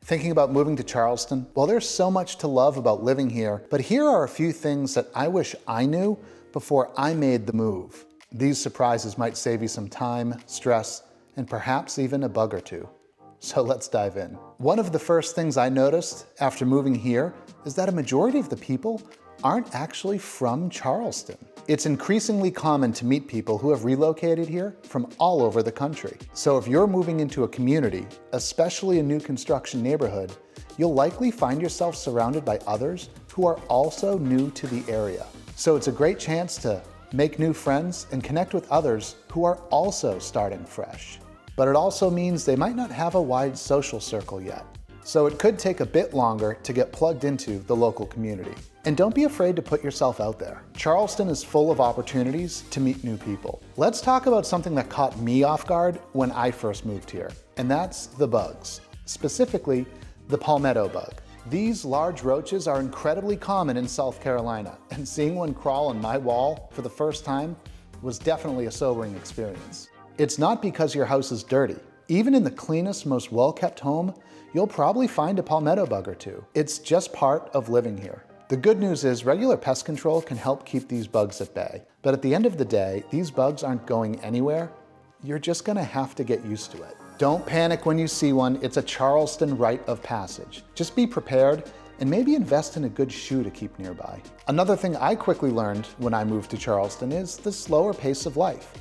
Thinking about moving to Charleston? Well, there's so much to love about living here, but here are a few things that I wish I knew before I made the move. These surprises might save you some time, stress, and perhaps even a bug or two. So let's dive in. One of the first things I noticed after moving here is that a majority of the people aren't actually from Charleston. It's increasingly common to meet people who have relocated here from all over the country. So if you're moving into a community, especially a new construction neighborhood, you'll likely find yourself surrounded by others who are also new to the area. So it's a great chance to make new friends and connect with others who are also starting fresh. But it also means they might not have a wide social circle yet. So it could take a bit longer to get plugged into the local community. And don't be afraid to put yourself out there. Charleston is full of opportunities to meet new people. Let's talk about something that caught me off guard when I first moved here, and that's the bugs, specifically the palmetto bug. These large roaches are incredibly common in South Carolina, and seeing one crawl on my wall for the first time was definitely a sobering experience. It's not because your house is dirty. Even in the cleanest, most well-kept home, you'll probably find a palmetto bug or two. It's just part of living here. The good news is regular pest control can help keep these bugs at bay. But at the end of the day, these bugs aren't going anywhere. You're just gonna have to get used to it. Don't panic when you see one. It's a Charleston rite of passage. Just be prepared and maybe invest in a good shoe to keep nearby. Another thing I quickly learned when I moved to Charleston is the slower pace of life,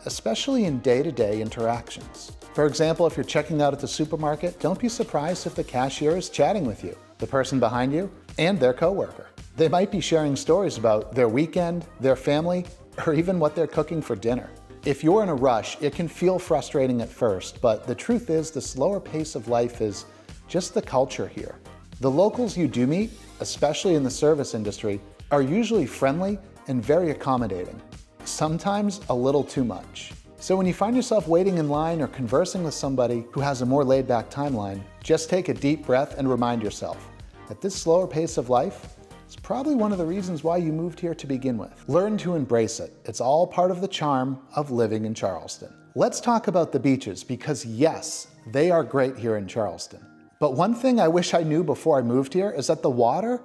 especially in day-to-day interactions. For example, if you're checking out at the supermarket, don't be surprised if the cashier is chatting with you, the person behind you, and their coworker. They might be sharing stories about their weekend, their family, or even what they're cooking for dinner. If you're in a rush, it can feel frustrating at first, but the truth is the slower pace of life is just the culture here. The locals you do meet, especially in the service industry, are usually friendly and very accommodating. Sometimes a little too much. So when you find yourself waiting in line or conversing with somebody who has a more laid-back timeline, just take a deep breath and remind yourself that this slower pace of life is probably one of the reasons why you moved here to begin with. Learn to embrace it. It's all part of the charm of living in Charleston. Let's talk about the beaches, because yes, they are great here in Charleston. But one thing I wish I knew before I moved here is that the water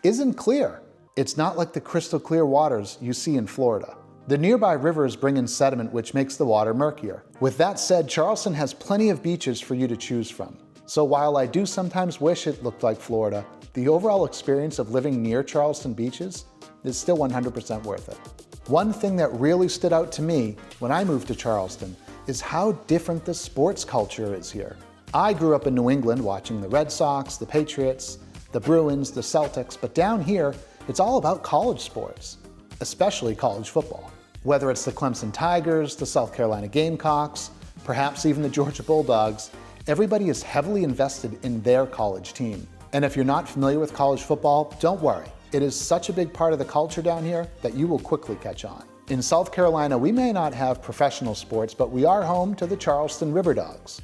isn't clear. It's not like the crystal clear waters you see in Florida. The nearby rivers bring in sediment, which makes the water murkier. With that said, Charleston has plenty of beaches for you to choose from. So while I do sometimes wish it looked like Florida, the overall experience of living near Charleston beaches is still 100% worth it. One thing that really stood out to me when I moved to Charleston is how different the sports culture is here. I grew up in New England watching the Red Sox, the Patriots, the Bruins, the Celtics, but down here, it's all about college sports, especially college football. Whether it's the Clemson Tigers, the South Carolina Gamecocks, perhaps even the Georgia Bulldogs, everybody is heavily invested in their college team. And if you're not familiar with college football, don't worry. It is such a big part of the culture down here that you will quickly catch on. In South Carolina, we may not have professional sports, but we are home to the Charleston River Dogs,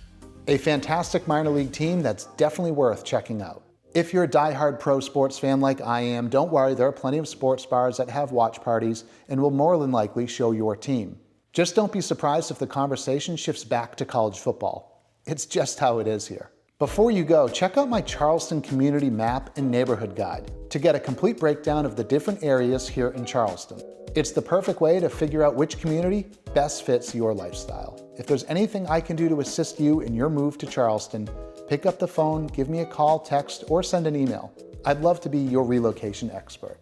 a fantastic minor league team that's definitely worth checking out. If you're a diehard pro sports fan like I am, don't worry, there are plenty of sports bars that have watch parties and will more than likely show your team. Just don't be surprised if the conversation shifts back to college football. It's just how it is here. Before you go, check out my Charleston community map and neighborhood guide to get a complete breakdown of the different areas here in Charleston. It's the perfect way to figure out which community best fits your lifestyle. If there's anything I can do to assist you in your move to Charleston, pick up the phone, give me a call, text, or send an email. I'd love to be your relocation expert.